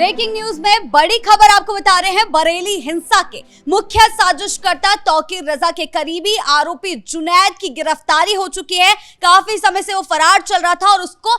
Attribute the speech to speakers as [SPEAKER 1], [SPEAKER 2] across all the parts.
[SPEAKER 1] Breaking news में बड़ी खबर आपको बता रहे हैं। बरेली हिंसा के मुख्य साजिशकर्ता तौकीर रजा के करीबी आरोपी जुनैद की गिरफ्तारी हो चुकी है। काफी समय से वो फरार चल रहा था और उसको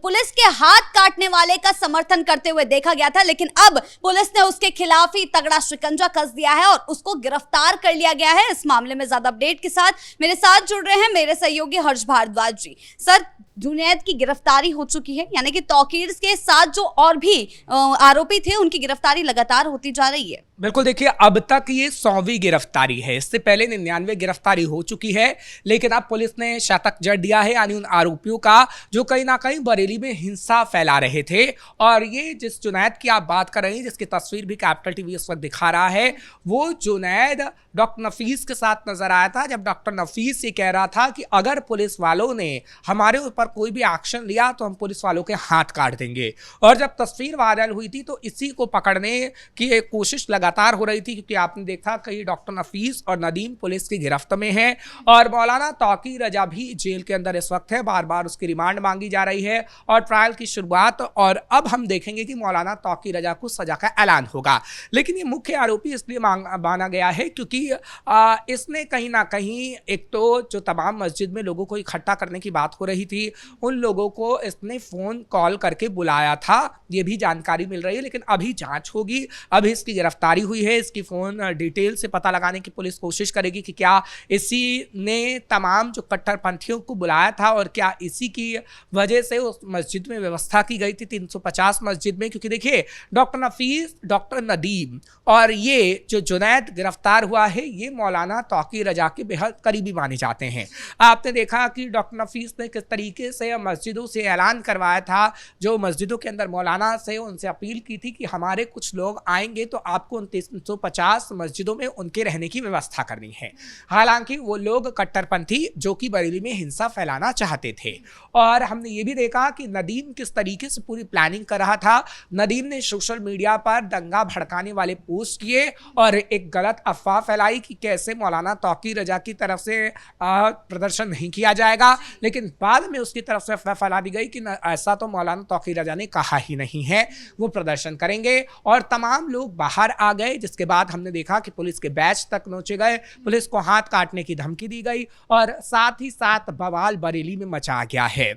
[SPEAKER 1] पुलिस के हाथ काटने वाले का समर्थन करते हुए देखा गया था, लेकिन अब पुलिस ने उसके खिलाफ ही तगड़ा शिकंजा कस दिया है और उसको गिरफ्तार कर लिया गया है। इस मामले में ज्यादा अपडेट के साथ मेरे साथ जुड़ रहे हैं मेरे सहयोगी हर्ष भारद्वाज जी। सर, जुनैद की गिरफ्तारी हो चुकी है, यानी कि तौकीर के साथ जो और भी आरोपी थे उनकी गिरफ्तारी लगातार होती जा रही है।
[SPEAKER 2] बिल्कुल, देखिए अब तक ये 100वीं गिरफ्तारी है। इससे पहले 99 गिरफ्तारी हो चुकी है, लेकिन अब पुलिस ने शतक जड़ दिया है, यानी उन आरोपियों का जो कहीं ना कहीं बरेली में हिंसा फैला रहे थे। और ये जिस जुनैद की आप बात कर रहे हैं, जिसकी तस्वीर भी कैपिटल टीवी इस वक्त दिखा रहा है, वो जुनैद डॉक्टर नफीस के साथ नजर आया था। जब डॉक्टर नफीस ये कह रहा था कि अगर पुलिस वालों ने हमारे ऊपर कोई भी एक्शन लिया तो हम पुलिस वालों के हाथ काट देंगे। और जब तस्वीर वायरल हुई थी तो इसी को पकड़ने की एक कोशिश लगातार हो रही थी, क्योंकि आपने देखा कि डॉक्टर नफीस और नदीम पुलिस की गिरफ्त में है और मौलाना तौकीर रजा भी जेल के अंदर इस वक्त है। बार बार उसकी रिमांड मांगी जा रही है और ट्रायल की शुरुआत, और अब हम देखेंगे कि मौलाना तौकीर रजा को सजा का ऐलान होगा। लेकिन ये मुख्य आरोपी इसलिए माना गया है क्योंकि इसने कहीं ना कहीं, एक तो जो तमाम मस्जिद में लोगों को इकट्ठा करने की बात हो रही थी, उन लोगों को इसने फोन कॉल करके बुलाया था, ये भी जानकारी मिल रही है। लेकिन अभी जांच होगी, अभी इसकी गिरफ्तारी हुई है, इसकी फोन डिटेल से पता लगाने की पुलिस कोशिश करेगी कि क्या इसी ने तमाम जो कट्टरपंथियों को बुलाया था और क्या इसी की वजह से उस मस्जिद में व्यवस्था की गई थी 350 मस्जिद में। क्योंकि देखिए, डॉक्टर नफीस, डॉक्टर नदीम और ये जो जुनैद गिरफ्तार हुआ है, ये मौलाना तौकीर रजा के बेहद करीबी माने जाते हैं। आपने देखा कि डॉक्टर नफीस ने किस तरीके से मस्जिदों से ऐलान करवाया था, जो मस्जिदों के अंदर मौलाना से उनसे अपील की थी कि हमारे कुछ लोग आएंगे तो आपको उन 350 मस्जिदों में उनके रहने की व्यवस्था करनी है। हालांकि वो लोग कट्टरपंथी जो कि बरेली में हिंसा फैलाना चाहते थे। और हमने ये भी देखा कि नदीम किस तरीके से पूरी प्लानिंग कर रहा था। नदीम ने सोशल मीडिया पर दंगा भड़काने वाले पोस्ट किए और एक गलत अफवाह फैलाई कि कैसे मौलाना तौकीर रजा की तरफ से प्रदर्शन नहीं किया जाएगा, लेकिन बाद में उसकी तरफ से अफवाह फैला दी गई कि ऐसा तो मौलाना तौकीर रजा ने कहा ही नहीं है, वो प्रदर्शन करेंगे। और तमाम लोग बाहर आ गए, जिसके बाद हमने देखा कि पुलिस के बैच तक नोचे गए, पुलिस को हाथ काटने की धमकी दी गई और साथ ही साथ बवाल बरेली में मचा गया है।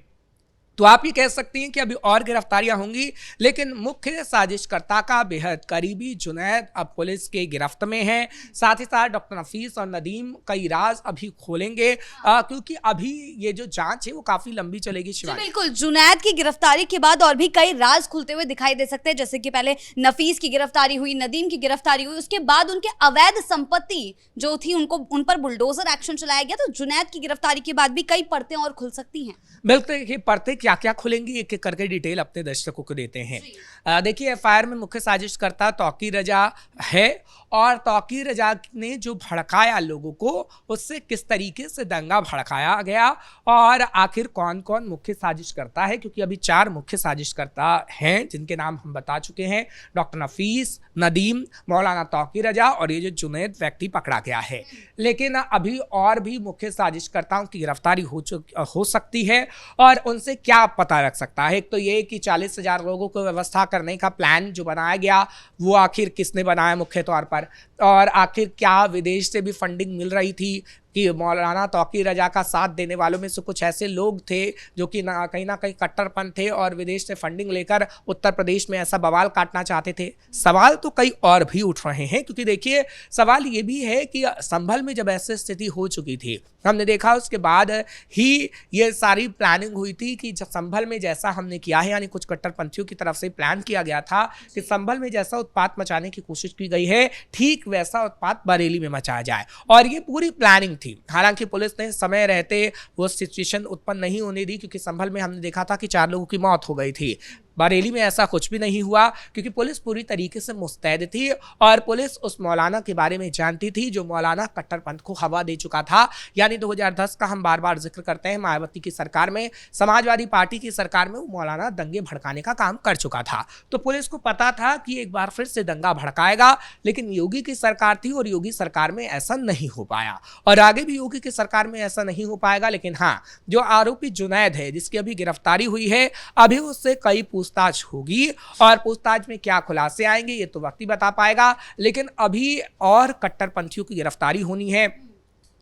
[SPEAKER 2] तो आप ये कह सकती हैं कि अभी और गिरफ्तारियां होंगी, लेकिन मुख्य साजिशकर्ता का बेहद करीबी जुनैद अब पुलिस के गिरफ्त में है। साथ ही साथ डॉक्टर नफीस और नदीम कई राज अभी खोलेंगे, क्योंकि अभी ये जो जांच है वो काफी लंबी चलेगी।
[SPEAKER 1] बिल्कुल, जुनैद की गिरफ्तारी के बाद और भी कई राज खुलते हुए दिखाई दे सकते हैं, जैसे कि पहले नफीस की गिरफ्तारी हुई, नदीम की गिरफ्तारी हुई, उसके बाद उनके अवैध संपत्ति जो थी उन पर बुलडोजर एक्शन चलाया गया। तो जुनैद की गिरफ्तारी के बाद भी कई परतें और खुल सकती हैं।
[SPEAKER 2] बिल्कुल, देखिए परतें क्या क्या खुलेंगी, एक एक करके डिटेल अपने दर्शकों को देते हैं। देखिए, एफआईआर में मुख्य साजिशकर्ता तौकीर रजा है और तौकीर रजा ने जो भड़काया लोगों को, उससे किस तरीके से दंगा भड़काया गया और आखिर कौन कौन मुख्य साजिशकर्ता है, क्योंकि अभी 4 मुख्य साजिशकर्ता हैं जिनके नाम हम बता चुके हैं, डॉक्टर नफीस, नदीम, मौलाना तौकीर रजा और ये जो जुनैद व्यक्ति पकड़ा गया है। लेकिन अभी और भी मुख्य साजिशकर्ताओं की गिरफ्तारी हो सकती है और उनसे क्या पता लग सकता है। एक तो ये कि 40,000 लोगों को व्यवस्था करने का प्लान जो बनाया गया, वो आखिर किसने बनाया मुख्य तौर पर, और आखिर क्या विदेश से भी फंडिंग मिल रही थी कि मौलाना तौकीर रजा का साथ देने वालों में से कुछ ऐसे लोग थे जो कि कहीं ना कहीं कट्टरपंथ थे और विदेश से फंडिंग लेकर उत्तर प्रदेश में ऐसा बवाल काटना चाहते थे। सवाल तो कई और भी उठ रहे हैं, क्योंकि देखिए, सवाल ये भी है कि संभल में जब ऐसी स्थिति हो चुकी थी, हमने देखा उसके बाद ही ये सारी प्लानिंग हुई थी कि जब संभल में जैसा हमने किया है, यानी कुछ कट्टरपंथियों की तरफ से प्लान किया गया था कि संभल में जैसा उत्पात मचाने की कोशिश की गई है, ठीक वैसा उत्पात बरेली में मचाया जाए, और ये पूरी प्लानिंग थी। हालांकि पुलिस ने समय रहते वो सिचुएशन उत्पन्न नहीं होने दी, क्योंकि संभल में हमने देखा था कि 4 लोगों की मौत हो गई थी। बरेली में ऐसा कुछ भी नहीं हुआ, क्योंकि पुलिस पूरी तरीके से मुस्तैद थी और पुलिस उस मौलाना के बारे में जानती थी जो मौलाना कट्टरपंथ को हवा दे चुका था। यानी 2010 का हम बार बार जिक्र करते हैं, मायावती की सरकार में, समाजवादी पार्टी की सरकार में वो मौलाना दंगे भड़काने का काम कर चुका था। तो पुलिस को पता था कि एक बार फिर से दंगा भड़काएगा, लेकिन योगी की सरकार थी और योगी सरकार में ऐसा नहीं हो पाया और आगे भी योगी की सरकार में ऐसा नहीं हो पाएगा। लेकिन हाँ, जो आरोपी जुनैद है जिसकी अभी गिरफ्तारी हुई है, अभी उससे कई पूछताछ होगी और पूछताछ में क्या खुलासे आएंगे ये तो वक्त ही बता पाएगा। लेकिन अभी और कट्टरपंथियों की गिरफ्तारी होनी है।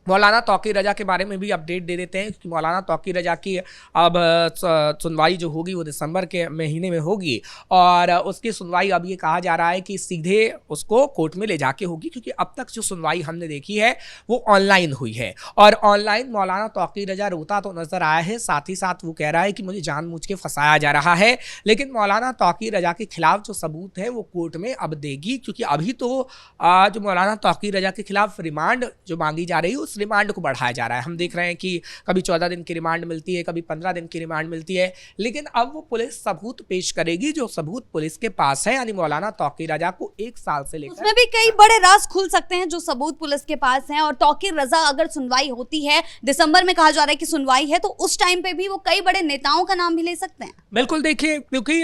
[SPEAKER 2] मौलाना तौकीर रजा के बारे में भी अपडेट दे देते हैं कि मौलाना तौकीर रजा की अब सुनवाई जो होगी वो दिसंबर के महीने में होगी और उसकी सुनवाई अब ये कहा जा रहा है कि सीधे उसको कोर्ट में ले जाके होगी, क्योंकि अब तक जो सुनवाई हमने देखी है वो ऑनलाइन हुई है और ऑनलाइन मौलाना तौकीर रजा रोता तो नजर आया है, साथ ही साथ वो कह रहा है कि मुझे जानबूझ के फंसाया जा रहा है। लेकिन मौलाना तौकीर रजा के खिलाफ जो सबूत है वो कोर्ट में अब देगी, क्योंकि अभी तो जो मौलाना तौकीर रजा के खिलाफ रिमांड जो मांगी जा रही है रिमांड को बढ़ाया जा रहा है। हम देख रहे हैं कि कभी 14 दिन की रिमांड मिलती है, कभी 15 दिन की रिमांड मिलती है, लेकिन अब वो पुलिस सबूत पेश करेगी जो सबूत पुलिस के पास है, यानी मौलाना तौकीर रजा को 1 साल से लेकर
[SPEAKER 1] उसमें भी कई बड़े राज खुल सकते हैं जो सबूत पुलिस के पास हैं। और तौकीर रजा अगर सुनवाई होती है, दिसंबर में कहा जा रहा है कि सुनवाई है, तो उस टाइम पे भी वो कई बड़े नेताओं का नाम भी ले सकते हैं।
[SPEAKER 2] बिल्कुल, देखिए, क्योंकि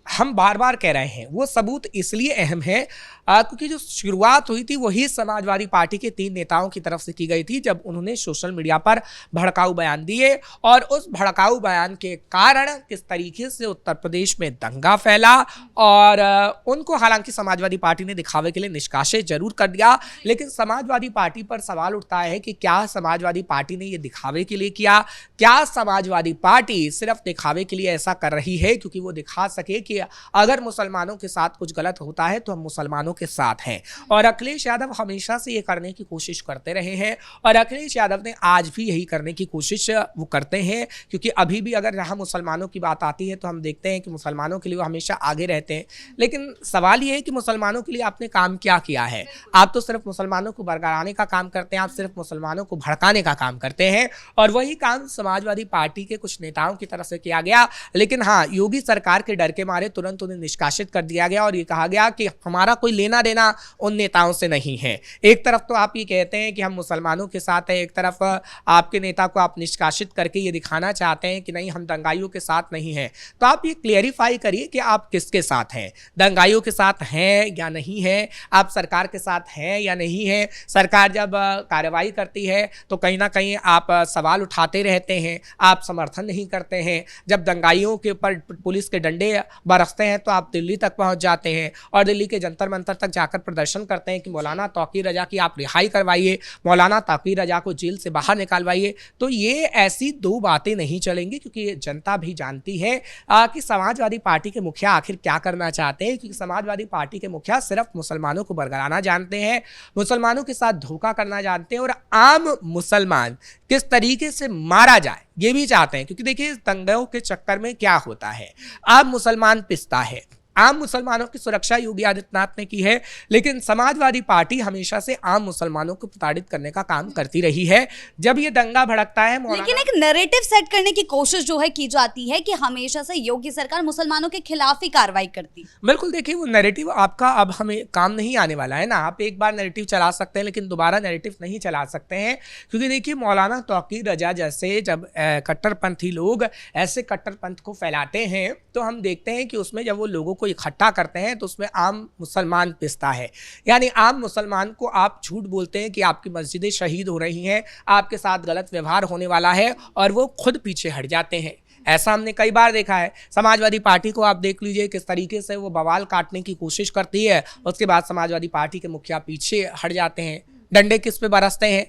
[SPEAKER 2] हम बार बार कह रहे हैं वो सबूत इसलिए अहम है क्योंकि जो शुरुआत हुई थी वही समाजवादी पार्टी के 3 नेताओं की तरफ से की गई थी, जब उन्होंने सोशल मीडिया पर भड़काऊ बयान दिए और उस भड़काऊ बयान के कारण किस तरीके से उत्तर प्रदेश में दंगा फैला और उनको हालांकि समाजवादी पार्टी ने दिखावे के लिए निष्कासित जरूर कर दिया, लेकिन समाजवादी पार्टी पर सवाल उठता है कि क्या समाजवादी पार्टी ने ये दिखावे के लिए किया? क्या समाजवादी पार्टी सिर्फ दिखावे के लिए ऐसा कर रही है क्योंकि वो दिखा सके कि अगर मुसलमानों के साथ कुछ गलत होता है तो हम मुसलमानों के साथ हैं? और अखिलेश यादव हमेशा से ये करने की कोशिश करते रहे हैं और अखिलेश यादव ने आज भी यही करने की कोशिश वो करते हैं, क्योंकि अभी भी अगर यहाँ मुसलमानों की बात आती है तो हम देखते हैं कि मुसलमानों के लिए वो हमेशा आगे रहते हैं। लेकिन सवाल ये है कि मुसलमानों के लिए आपने काम क्या किया है? आप तो सिर्फ मुसलमानों को बरगलाने का काम करते हैं, आप सिर्फ मुसलमानों को भड़काने का काम करते हैं और वही काम समाजवादी पार्टी के कुछ नेताओं की तरफ से किया गया। लेकिन हाँ, योगी सरकार के डर के मारे तुरंत उन्हें निष्कासित कर दिया गया और ये कहा गया कि हमारा कोई लेना देना उन नेताओं से नहीं है। एक तरफ तो आप ये कहते हैं कि हम मुसलमानों के साथ हैं, एक तरफ आपके नेता को आप निष्कासित करके ये दिखाना चाहते हैं कि नहीं हम दंगाइयों के साथ नहीं हैं। तो आप ये क्लियरिफाई करिए कि आप किसके साथ हैं, दंगाइयों के साथ हैं या नहीं है, आप सरकार के साथ हैं या नहीं है। सरकार जब कार्रवाई करती है तो कहीं ना कहीं आप सवाल उठाते रहते हैं, आप समर्थन नहीं करते हैं। जब दंगाइयों के ऊपर पुलिस के डंडे बरसते हैं तो आप दिल्ली तक पहुंच जाते हैं और दिल्ली के जंतर मंतर तक जाकर प्रदर्शन करते हैं कि मौलाना तौकीर रजा की आप रिहाई करवाइए, मौलाना तौकीर रजा को जेल से बाहर निकालवाइए। तो ये ऐसी 2 बातें नहीं चलेंगी, क्योंकि जनता भी जानती है कि समाजवादी पार्टी के मुखिया आखिर क्या करना चाहते हैं, क्योंकि समाजवादी पार्टी के मुखिया सिर्फ मुसलमानों को बरगलाना जानते हैं, मुसलमानों के साथ धोखा करना जानते हैं और आम मुसलमान किस तरीके से मारा जाए ये भी चाहते हैं। क्योंकि देखिए, दंगों के चक्कर में क्या होता है, आम मुसलमान पिसता है। आम मुसलमानों की सुरक्षा योगी आदित्यनाथ ने की है, लेकिन समाजवादी पार्टी हमेशा से आम मुसलमानों को प्रताड़ित करने का काम करती रही है। जब ये दंगा भड़कता है,
[SPEAKER 1] लेकिन एक नैरेटिव सेट करने की कोशिश जो है की जाती है कि हमेशा से योगी सरकार मुसलमानों के खिलाफ ही कार्रवाई करती।
[SPEAKER 2] बिल्कुल, देखिए, वो नैरेटिव आपका अब हमें काम नहीं आने वाला है ना। आप एक बार नैरेटिव चला सकते हैं लेकिन दोबारा नैरेटिव नहीं चला सकते हैं, क्योंकि देखिए, मौलाना तौकीर रजा जैसे जब कट्टरपंथी लोग ऐसे कट्टरपंथ को फैलाते हैं तो हम देखते हैं कि उसमें जब वो लोगों को इकट्ठा करते हैं तो उसमें आम मुसलमान पिसता है। यानी आम मुसलमान को आप झूठ बोलते हैं कि आपकी मस्जिदें शहीद हो रही हैं, आपके साथ गलत व्यवहार होने वाला है, और वो खुद पीछे हट जाते हैं। ऐसा हमने कई बार देखा है। समाजवादी पार्टी को आप देख लीजिए किस तरीके से वो बवाल काटने की कोशिश करती है, उसके बाद समाजवादी पार्टी के मुखिया पीछे हट जाते हैं। डंडे किस पे बरसते हैं?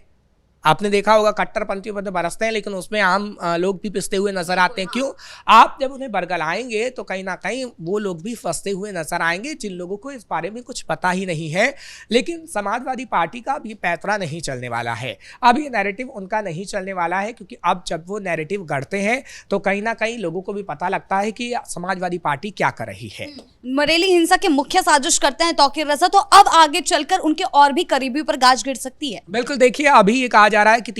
[SPEAKER 2] आपने देखा होगा, कट्टरपंथियों पर तो बरसते हैं लेकिन उसमें आम लोग भी पिसते हुए नजर आते हैं। क्यों? आप जब उन्हें बरगलाएंगे तो कहीं ना कहीं वो लोग भी फंसते हुए नजर आएंगे जिन लोगों को इस बारे में कुछ पता ही नहीं है। लेकिन समाजवादी पार्टी का अब ये पैतरा नहीं चलने वाला है, अब ये नैरेटिव उनका नहीं चलने वाला है, क्योंकि अब जब वो नैरेटिव गढ़ते हैं तो कहीं ना कहीं लोगों को भी पता लगता है कि समाजवादी पार्टी क्या कर रही है।
[SPEAKER 1] बरेली हिंसा के मुख्य साजिश करते हैं तौकीर रजा, तो अब आगे चलकर उनके और भी करीबियों पर गाज गिर सकती है।
[SPEAKER 2] बिल्कुल, देखिए, अभी ये कहा जा रहा है कि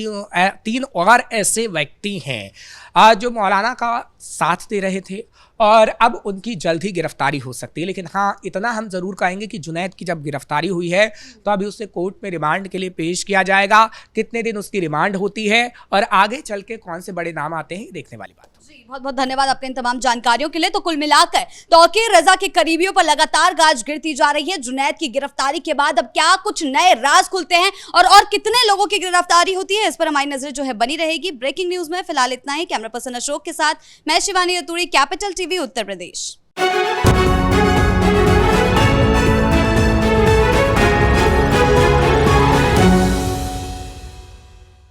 [SPEAKER 2] 3 और ऐसे व्यक्ति हैं जो मौलाना का साथ दे रहे थे और अब उनकी जल्द ही गिरफ्तारी हो सकती है। लेकिन हाँ, इतना हम जरूर कहेंगे कि जुनैद की जब गिरफ्तारी हुई है तो अभी उसे कोर्ट में रिमांड के लिए पेश किया जाएगा। कितने दिन उसकी रिमांड होती है और आगे चल के कौन से बड़े नाम आते हैं, देखने वाली बात।
[SPEAKER 1] बहुत बहुत धन्यवाद अपने इन तमाम जानकारियों के लिए। तो कुल मिलाकर तौकीर रजा के करीबियों पर लगातार गाज गिरती जा रही है। जुनैद की गिरफ्तारी के बाद अब क्या कुछ नए राज खुलते हैं और कितने लोगों की गिरफ्तारी होती है, इस पर हमारी नजर जो है बनी रहेगी। ब्रेकिंग न्यूज में फिलहाल इतना ही। कैमरा पर्सन अशोक के साथ मैं शिवानी रतूड़ी, कैपिटल टीवी, उत्तर प्रदेश।